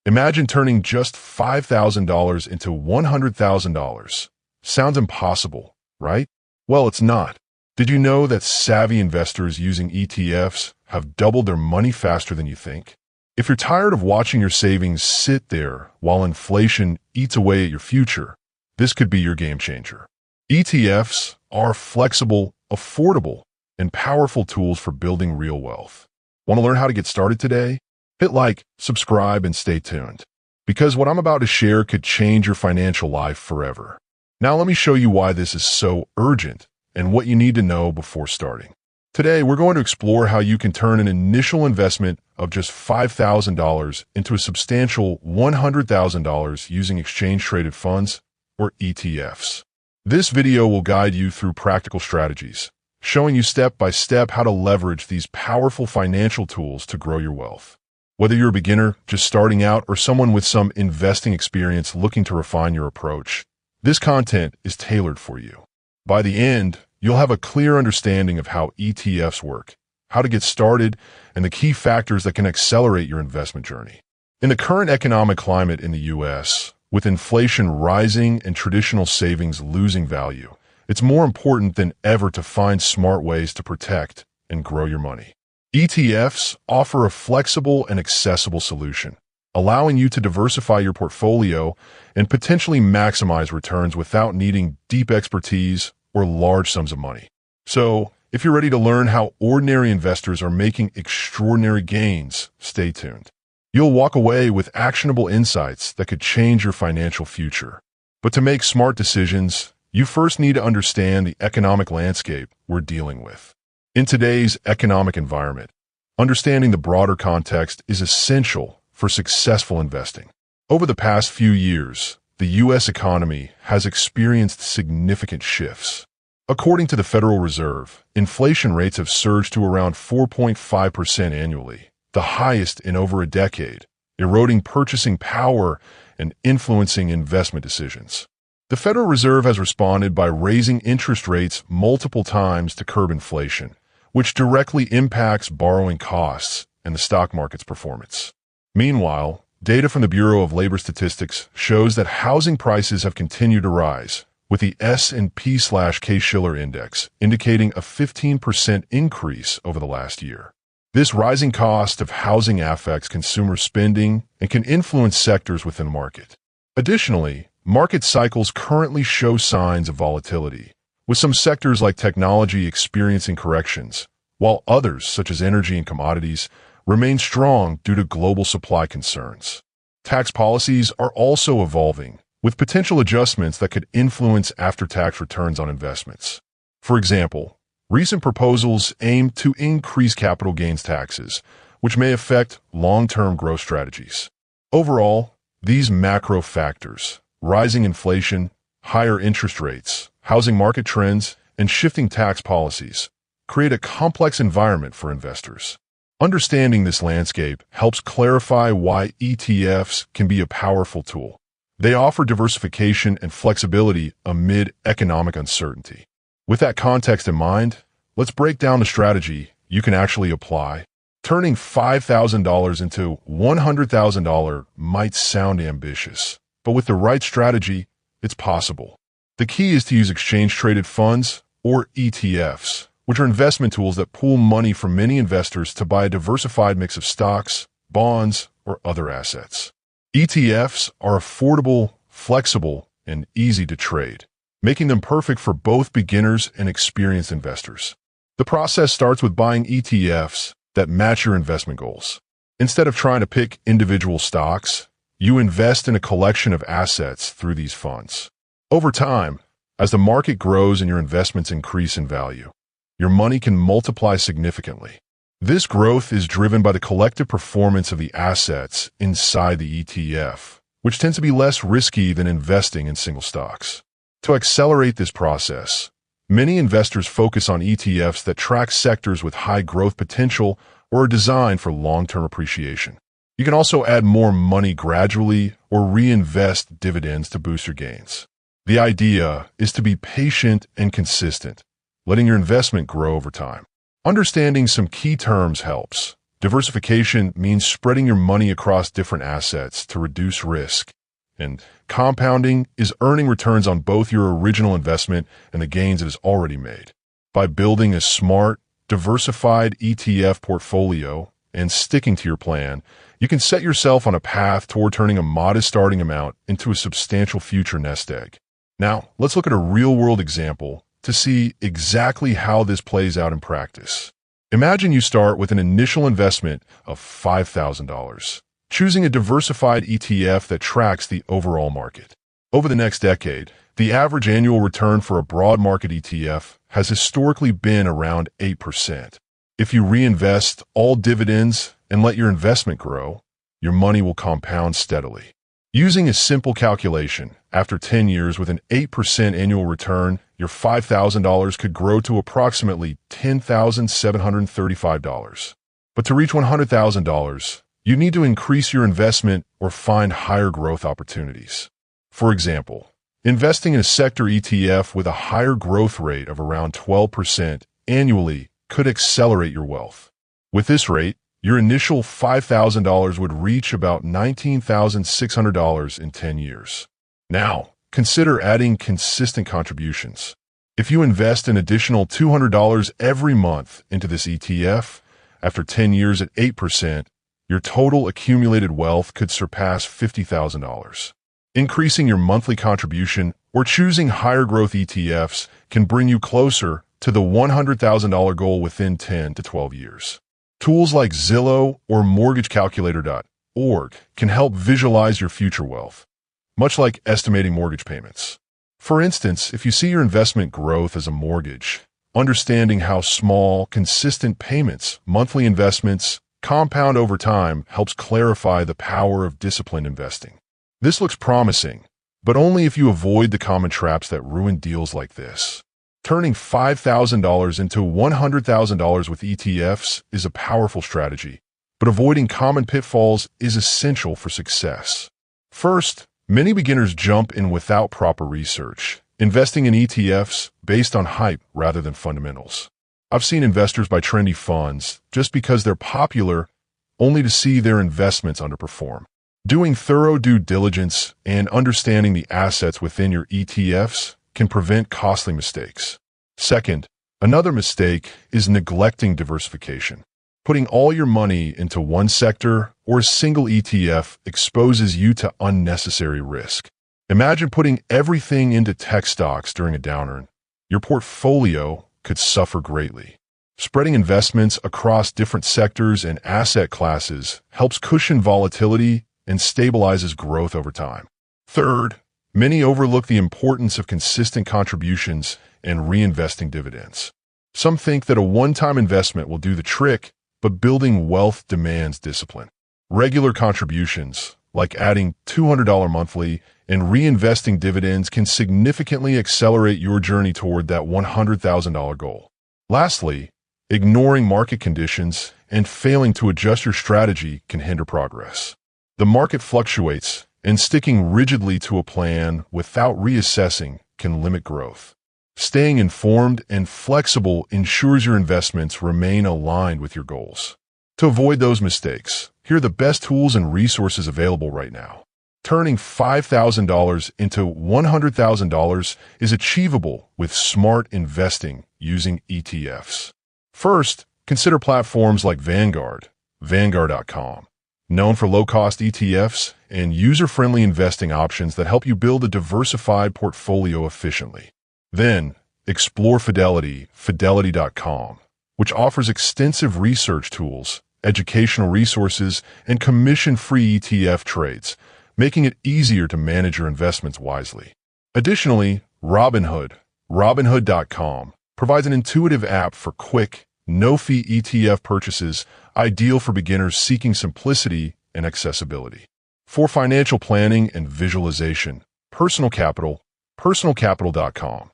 Imagine turning just $5,000 into $100,000. Sounds impossible, right? Well, it's not. Did you know that savvy investors using ETFs have doubled their money faster than you think? If you're tired of watching your savings sit there while inflation eats away at your future, this could be your game changer. ETFs are flexible, affordable, and powerful tools for building real wealth. Want to learn how to get started today? Hit like, subscribe, and stay tuned, because what I'm about to share could change your financial life forever. Now let me show you why this is so urgent and what you need to know before starting. Today, we're going to explore how you can turn an initial investment of just $5,000 into a substantial $100,000 using exchange-traded funds, or ETFs. This video will guide you through practical strategies, showing you step-by-step how to leverage these powerful financial tools to grow your wealth. Whether you're a beginner just starting out or someone with some investing experience looking to refine your approach, this content is tailored for you. By the end, you'll have a clear understanding of how ETFs work, how to get started, and the key factors that can accelerate your investment journey. In the current economic climate in the U.S., with inflation rising and traditional savings losing value, it's more important than ever to find smart ways to protect and grow your money. ETFs offer a flexible and accessible solution, allowing you to diversify your portfolio and potentially maximize returns without needing deep expertise or large sums of money. So, if you're ready to learn how ordinary investors are making extraordinary gains, stay tuned. You'll walk away with actionable insights that could change your financial future. But to make smart decisions, you first need to understand the economic landscape we're dealing with. In today's economic environment, understanding the broader context is essential for successful investing. Over the past few years, the U.S. economy has experienced significant shifts. According to the Federal Reserve, inflation rates have surged to around 4.5% annually, the highest in over a decade, eroding purchasing power and influencing investment decisions. The Federal Reserve has responded by raising interest rates multiple times to curb inflation, which directly impacts borrowing costs and the stock market's performance. Meanwhile, data from the Bureau of Labor Statistics shows that housing prices have continued to rise, with the S&P/Case-Shiller Index indicating a 15% increase over the last year. This rising cost of housing affects consumer spending and can influence sectors within the market. Additionally, market cycles currently show signs of volatility, with some sectors like technology experiencing corrections, while others, such as energy and commodities, remain strong due to global supply concerns. Tax policies are also evolving, with potential adjustments that could influence after-tax returns on investments. For example, recent proposals aim to increase capital gains taxes, which may affect long-term growth strategies. Overall, these macro factors, rising inflation, higher interest rates, housing market trends, and shifting tax policies, create a complex environment for investors. Understanding this landscape helps clarify why ETFs can be a powerful tool. They offer diversification and flexibility amid economic uncertainty. With that context in mind, let's break down the strategy you can actually apply. Turning $5,000 into $100,000 might sound ambitious, but with the right strategy, it's possible. The key is to use exchange-traded funds, or ETFs, which are investment tools that pool money from many investors to buy a diversified mix of stocks, bonds, or other assets. ETFs are affordable, flexible, and easy to trade, making them perfect for both beginners and experienced investors. The process starts with buying ETFs that match your investment goals. Instead of trying to pick individual stocks, you invest in a collection of assets through these funds. Over time, as the market grows and your investments increase in value, your money can multiply significantly. This growth is driven by the collective performance of the assets inside the ETF, which tends to be less risky than investing in single stocks. To accelerate this process, many investors focus on ETFs that track sectors with high growth potential or are designed for long-term appreciation. You can also add more money gradually or reinvest dividends to boost your gains. The idea is to be patient and consistent, letting your investment grow over time. Understanding some key terms helps. Diversification means spreading your money across different assets to reduce risk. And compounding is earning returns on both your original investment and the gains it has already made. By building a smart, diversified ETF portfolio and sticking to your plan, you can set yourself on a path toward turning a modest starting amount into a substantial future nest egg. Now, let's look at a real-world example to see exactly how this plays out in practice. Imagine you start with an initial investment of $5,000, choosing a diversified ETF that tracks the overall market. Over the next decade, the average annual return for a broad market ETF has historically been around 8%. If you reinvest all dividends and let your investment grow, your money will compound steadily. Using a simple calculation, after 10 years with an 8% annual return, your $5,000 could grow to approximately $10,735. But to reach $100,000, you need to increase your investment or find higher growth opportunities. For example, investing in a sector ETF with a higher growth rate of around 12% annually could accelerate your wealth. With this rate, your initial $5,000 would reach about $19,600 in 10 years. Now, consider adding consistent contributions. If you invest an additional $200 every month into this ETF, after 10 years at 8%, your total accumulated wealth could surpass $50,000. Increasing your monthly contribution or choosing higher growth ETFs can bring you closer to the $100,000 goal within 10 to 12 years. Tools like Zillow or MortgageCalculator.org can help visualize your future wealth, much like estimating mortgage payments. For instance, if you see your investment growth as a mortgage, understanding how small, consistent payments, monthly investments, compound over time helps clarify the power of disciplined investing. This looks promising, but only if you avoid the common traps that ruin deals like this. Turning $5,000 into $100,000 with ETFs is a powerful strategy, but avoiding common pitfalls is essential for success. First, many beginners jump in without proper research, investing in ETFs based on hype rather than fundamentals. I've seen investors buy trendy funds just because they're popular, only to see their investments underperform. Doing thorough due diligence and understanding the assets within your ETFs can prevent costly mistakes. Second, another mistake is neglecting diversification. Putting all your money into one sector or a single ETF exposes you to unnecessary risk. Imagine putting everything into tech stocks during a downturn. Your portfolio could suffer greatly. Spreading investments across different sectors and asset classes helps cushion volatility and stabilizes growth over time. Third, many overlook the importance of consistent contributions and reinvesting dividends. Some think that a one-time investment will do the trick, but building wealth demands discipline. Regular contributions, like adding $200 monthly and reinvesting dividends, can significantly accelerate your journey toward that $100,000 goal. Lastly, ignoring market conditions and failing to adjust your strategy can hinder progress. The market fluctuates, and sticking rigidly to a plan without reassessing can limit growth. Staying informed and flexible ensures your investments remain aligned with your goals. To avoid those mistakes, here are the best tools and resources available right now. Turning $5,000 into $100,000 is achievable with smart investing using ETFs. First, consider platforms like Vanguard.com, known for low-cost ETFs and user-friendly investing options that help you build a diversified portfolio efficiently. Then, explore Fidelity.com, which offers extensive research tools, educational resources, and commission-free ETF trades, making it easier to manage your investments wisely. Additionally, Robinhood.com provides an intuitive app for quick, no-fee ETF purchases, ideal for beginners seeking simplicity and accessibility. For financial planning and visualization, Personalcapital.com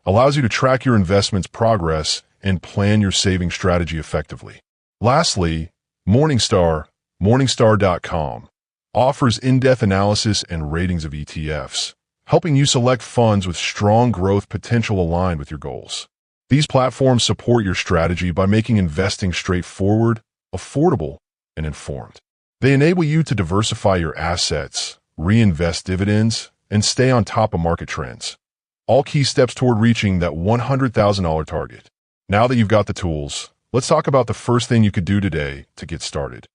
allows you to track your investment's progress and plan your saving strategy effectively. Lastly, Morningstar.com offers in-depth analysis and ratings of ETFs, helping you select funds with strong growth potential aligned with your goals. These platforms support your strategy by making investing straightforward, affordable, and informed. They enable you to diversify your assets, reinvest dividends, and stay on top of market trends. All key steps toward reaching that $100,000 target. Now that you've got the tools, let's talk about the first thing you could do today to get started.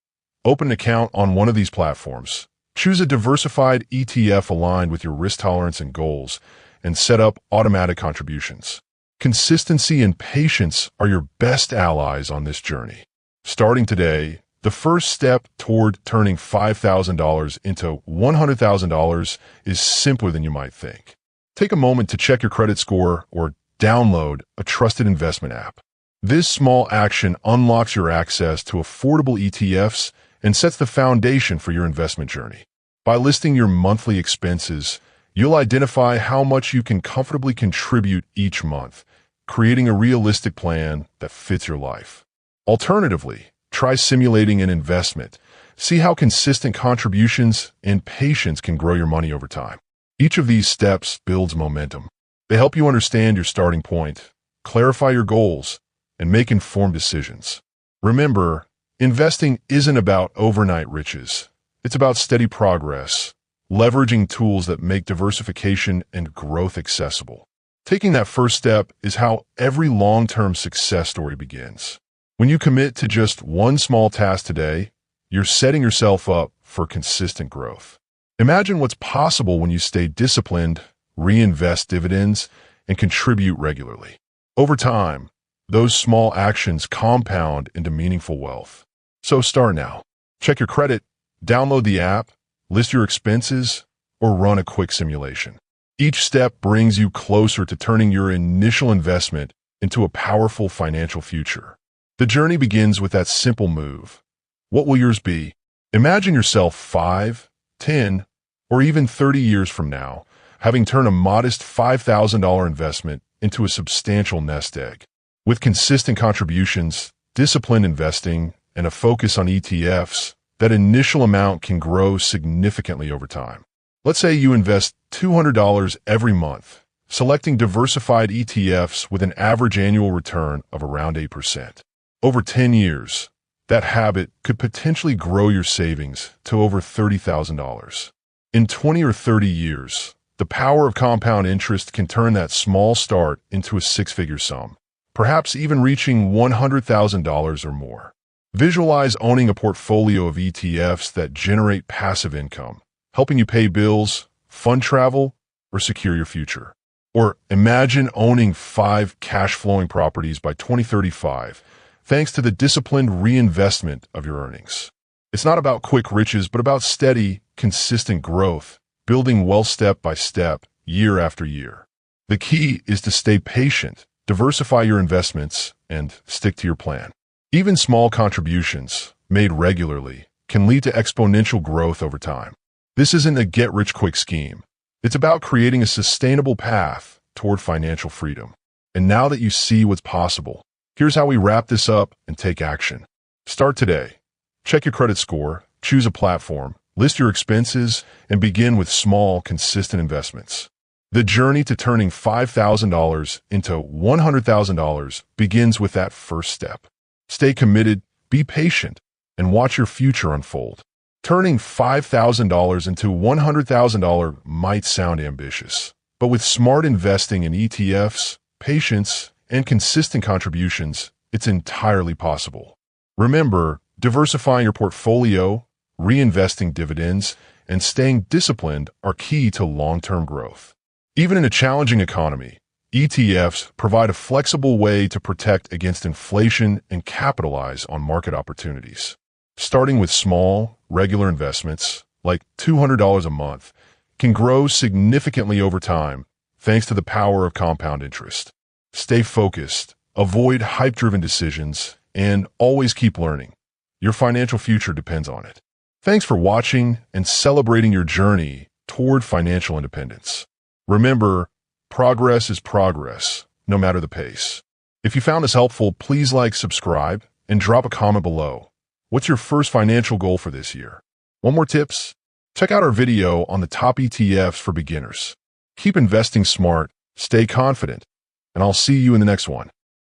Open an account on one of these platforms. Choose a diversified ETF aligned with your risk tolerance and goals, and set up automatic contributions. Consistency and patience are your best allies on this journey. Starting today, the first step toward turning $5,000 into $100,000 is simpler than you might think. Take a moment to check your credit score or download a trusted investment app. This small action unlocks your access to affordable ETFs and sets the foundation for your investment journey. By listing your monthly expenses, you'll identify how much you can comfortably contribute each month, creating a realistic plan that fits your life. Alternatively, try simulating an investment. See how consistent contributions and patience can grow your money over time. Each of these steps builds momentum. They help you understand your starting point, clarify your goals, and make informed decisions. Remember, investing isn't about overnight riches. It's about steady progress, leveraging tools that make diversification and growth accessible. Taking that first step is how every long-term success story begins. When you commit to just one small task today, you're setting yourself up for consistent growth. Imagine what's possible when you stay disciplined, reinvest dividends, and contribute regularly. Over time, those small actions compound into meaningful wealth. So start now. Check your credit, download the app, list your expenses, or run a quick simulation. Each step brings you closer to turning your initial investment into a powerful financial future. The journey begins with that simple move. What will yours be? Imagine yourself 5, 10, or even 30 years from now, having turned a modest $5,000 investment into a substantial nest egg. With consistent contributions, disciplined investing, and a focus on ETFs, that initial amount can grow significantly over time. Let's say you invest $200 every month, selecting diversified ETFs with an average annual return of around 8%. Over 10 years, that habit could potentially grow your savings to over $30,000. In 20 or 30 years, the power of compound interest can turn that small start into a six-figure sum, perhaps even reaching $100,000 or more. Visualize owning a portfolio of ETFs that generate passive income, helping you pay bills, fund travel, or secure your future. Or imagine owning 5 cash-flowing properties by 2035, thanks to the disciplined reinvestment of your earnings. It's not about quick riches, but about steady, consistent growth, building wealth step by step, year after year. The key is to stay patient, diversify your investments, and stick to your plan. Even small contributions, made regularly, can lead to exponential growth over time. This isn't a get-rich-quick scheme. It's about creating a sustainable path toward financial freedom. And now that you see what's possible, here's how we wrap this up and take action. Start today. Check your credit score, choose a platform, list your expenses, and begin with small, consistent investments. The journey to turning $5,000 into $100,000 begins with that first step. Stay committed, be patient, and watch your future unfold. Turning $5,000 into $100,000 might sound ambitious, but with smart investing in ETFs, patience, and consistent contributions, it's entirely possible. Remember, diversifying your portfolio, reinvesting dividends, and staying disciplined are key to long-term growth. Even in a challenging economy, ETFs provide a flexible way to protect against inflation and capitalize on market opportunities. Starting with small, regular investments, like $200 a month, can grow significantly over time thanks to the power of compound interest. Stay focused, avoid hype-driven decisions, and always keep learning. Your financial future depends on it. Thanks for watching and celebrating your journey toward financial independence. Remember, progress is progress, no matter the pace. If you found this helpful, please like, subscribe, and drop a comment below. What's your first financial goal for this year? Want more tips? Check out our video on the top ETFs for beginners. Keep investing smart, stay confident, and I'll see you in the next one.